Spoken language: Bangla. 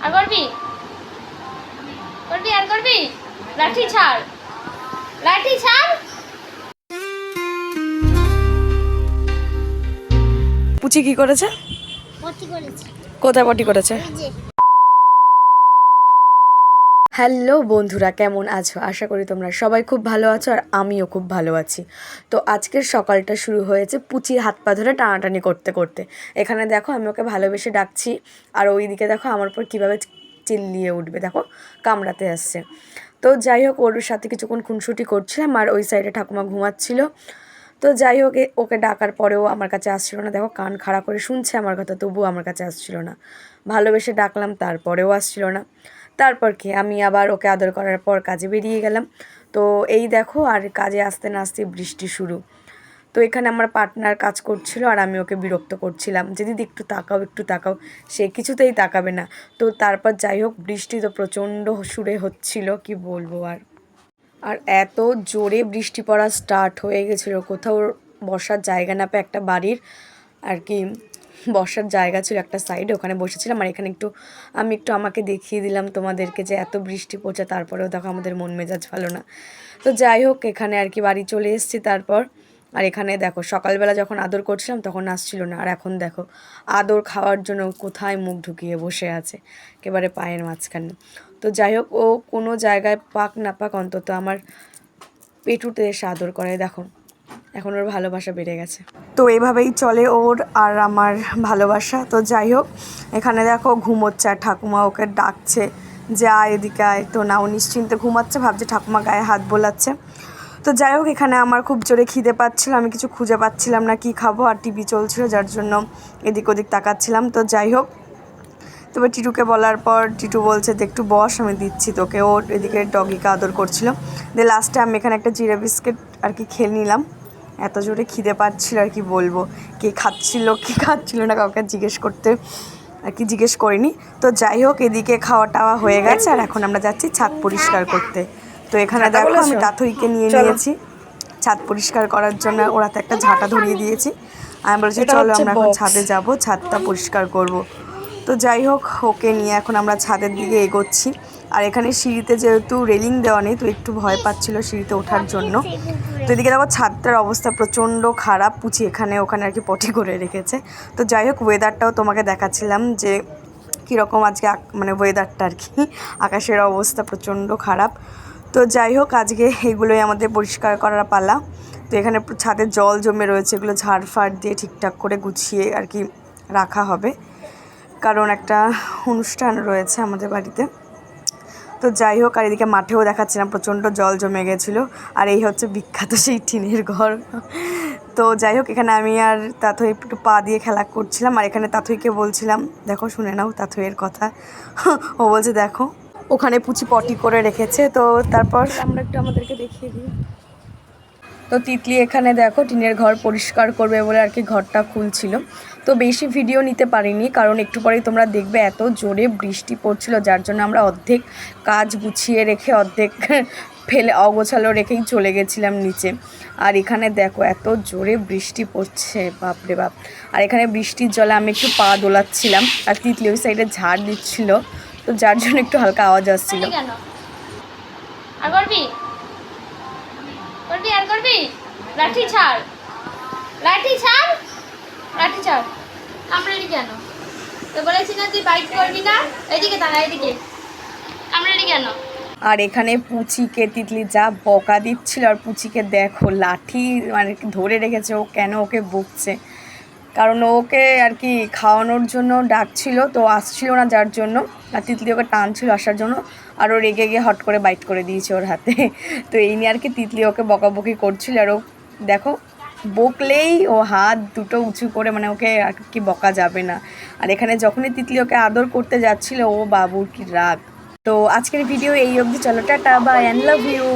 আর করবি করবি আর করবি লাঠি ছাড় লাঠি ছাড়। পুচি কি করেছে? পটি করেছে। কোথায় পটি করেছে? হ্যালো বন্ধুরা, কেমন আছো? আশা করি তোমরা সবাই খুব ভালো আছো আর আমিও খুব ভালো আছি। তো আজকের সকালটা শুরু হয়েছে পুচির হাত পা ধরে টানাটানি করতে করতে। এখানে দেখো আমি ওকে ভালোবেসে ডাকছি আর ওইদিকে দেখো আমার উপর কীভাবে চিল্লিয়ে উঠবে, দেখো কামড়াতে আসছে। তো যাই হোক, ওর সাথে কিছুক্ষণ খুনসুটি করছিলাম আর ওই সাইডে ঠাকুমা ঘুমাচ্ছিল। তো যাই হোক, ওকে ডাকার পরেও আমার কাছে আসছিল না। দেখো কান খাড়া করে শুনছে আমার কথা, তবুও আমার কাছে আসছিল না। ভালোবেসে ডাকলাম, তারপরেও আসছিল না। তারপর কি আমি আবার ওকে আদর করার পর কাজে বেরিয়ে গেলাম। তো এই দেখো, আর কাজে আসতে না আসতে বৃষ্টি শুরু। তো এখানে আমার পার্টনার কাজ করছিল আর আমি ওকে বিরক্ত করছিলাম যে দিদি একটু তাকাও একটু তাকাও, সে কিছুতেই তাকাবে না। তো তারপর যাই হোক, বৃষ্টি তো প্রচণ্ড সুরে হচ্ছিল, কি বলবো। আর এত জোরে বৃষ্টি পড়া স্টার্ট হয়ে গেছিলো, কোথাও বসার জায়গা না পেয়ে একটা বাড়ির আর কি বসার জায়গা ছিল একটা সাইডে, ওখানে বসেছিলাম। আর এখানে আমি একটু আমাকে দেখিয়ে দিলাম তোমাদেরকে যে এত বৃষ্টি পড়ছে, তারপরেও দেখো আমাদের মন মেজাজ ভালো না। তো যাই হোক, এখানে আর কি বাড়ি চলে এসেছি তারপর। আর এখানে দেখো সকালবেলা যখন আদর করছিলাম তখন আসছিল না, আর এখন দেখো আদর খাওয়ার জন্য কোথায় মুখ ঢুকিয়ে বসে আছে, একেবারে পায়ের মাঝখানে। তো যাই হোক, ও কোনো জায়গায় পাক না পাক অন্তত আমার পেটুতে এসে আদর করে। দেখো এখন ওর ভালোবাসা বেড়ে গেছে। তো এভাবেই চলে ওর আর আমার ভালোবাসা। তো যাই হোক, এখানে দেখো ঘুমোচ্ছে আর ঠাকুমা ওকে ডাকছে যে আয় এদিকে আয়। তো না, ও নিশ্চিন্তে ঘুমাচ্ছে, ভাবছে ঠাকুমা গায়ে হাত বোলাচ্ছে। তো যাই হোক, এখানে আমার খুব জোরে খিদে পাচ্ছিল, আমি কিছু খুঁজে পাচ্ছিলাম না কি খাবো, আর টিভি চলছিল যার জন্য এদিক ওদিক তাকাচ্ছিলাম। তো যাই হোক, তবে টিটুকে বলার পর টিটু বলছে যে একটু বস, আমি দিচ্ছি তোকে। ওর এদিকে ডগিকে আদর করছিল। দিয়ে লাস্টে আমি এখানে একটা জিরে বিস্কিট আর কি খেয়ে নিলাম। এত জোরে খিদে পাচ্ছিল আর কি বলবো, কে খাচ্ছিল না কাউকে জিজ্ঞেস করিনি। তো যাই হোক, এদিকে খাওয়া টাওয়া হয়ে গেছে আর এখন আমরা যাচ্ছি ছাদ পরিষ্কার করতে। তো এখানে দেখো আমি তাথইকে নিয়ে নিয়েছি ছাদ পরিষ্কার করার জন্য। ওরা তো একটা ঝাঁটা ধরিয়ে দিয়েছি, আমি বলছি চলো আমরা এখন ছাদে যাব, ছাদটা পরিষ্কার করব। তো যাই হোক, ওকে নিয়ে এখন আমরা ছাদের দিকে এগোচ্ছি। আর এখানে সিঁড়িতে যেহেতু রেলিং দেওয়া নেই, তো একটু ভয় পাচ্ছিল সিঁড়িতে ওঠার জন্য। তো এদিকে দেখো ছাদটার অবস্থা প্রচণ্ড খারাপ, পুচি এখানে ওখানে আর কি পটি করে রেখেছে। তো যাই হোক, ওয়েদারটাও তোমাকে দেখাচ্ছিলাম যে কীরকম আজকে মানে ওয়েদারটা আর কি, আকাশের অবস্থা প্রচণ্ড খারাপ। তো যাই হোক, আজকে এগুলোই আমাদের পরিষ্কার করার পালা। তো এখানে ছাদে জল জমে রয়েছে, এগুলো ঝাড়ফাড় দিয়ে ঠিকঠাক করে গুছিয়ে আর কি রাখা হবে, কারণ একটা অনুষ্ঠান রয়েছে আমাদের বাড়িতে। তো যাই হোক, আর এদিকে মাঠেও দেখাচ্ছিলাম প্রচণ্ড জল জমে গেছিলো। আর এই হচ্ছে বিখ্যাত সেই টিনের ঘর। তো যাই হোক, এখানে আমি আর তাথই একটু পা দিয়ে খেলা করছিলাম। আর এখানে তাথইকে বলছিলাম, দেখো শুনে নাও তাথইয়ের কথা। ও বলছে দেখো ওখানে পুচি পটি করে রেখেছে। তো তারপর আমরা একটু আমাদেরকে দেখিয়ে দিই। তো তিতলি এখানে দেখো টিনের ঘর পরিষ্কার করবে বলে আর কি ঘরটা খুলছিল। তো বেশি ভিডিও নিতে পারিনি, কারণ একটু পরেই তোমরা দেখবে এত জোরে বৃষ্টি পড়ছিল, যার জন্য আমরা অর্ধেক কাজ গুছিয়ে রেখে অর্ধেক ফেলে অগোছালো রেখেই চলে গেছিলাম নিচে। আর এখানে দেখো এত জোরে বৃষ্টি পড়ছে, বাপরে বাপ। আর এখানে বৃষ্টির জলে আমি একটু পা দোলাচ্ছিলাম আর তিতলি ওই সাইডে ঝাড় দিচ্ছিল, তো যার জন্য একটু হালকা আওয়াজ আসছিল। আর করবি করবি আর করবি লাঠি ছাড় লাঠি ছাড় লাঠি ছাড়। কামড়ালি কেন? তো বলেছি না তুই বাইট করবি না, এদিকে দাঁড়া এদিকে। কামড়ালি কেন? আর এখানে পুচিকে তিতলি যা বকা দিচ্ছিল, আর পুচিকে দেখো লাঠি মানে ধরে রেখেছে, ও কেন ওকে বকছে, কারণ ওকে আর কি খাওয়ানোর জন্য ডাকছিল, তো আসছিল না যার জন্য। আর তিতলি ওকে টানছিল আসার জন্য, আর ও রেগে গিয়ে হট করে বাইট করে দিয়েছে ওর হাতে। তো এই নিয়ে আর কি তিতলি ওকে বকাবকি করছিল। আর ও দেখো বকলেই ও হাত দুটো উঁচু করে, মানে ওকে আর কি বকা যাবে না। আর এখানে যখনই তিতলি ওকে আদর করতে যাচ্ছিল, ও বাবুর কি রাগ। তো আজকের ভিডিও এই অবধি, চলো tata bye, and love you.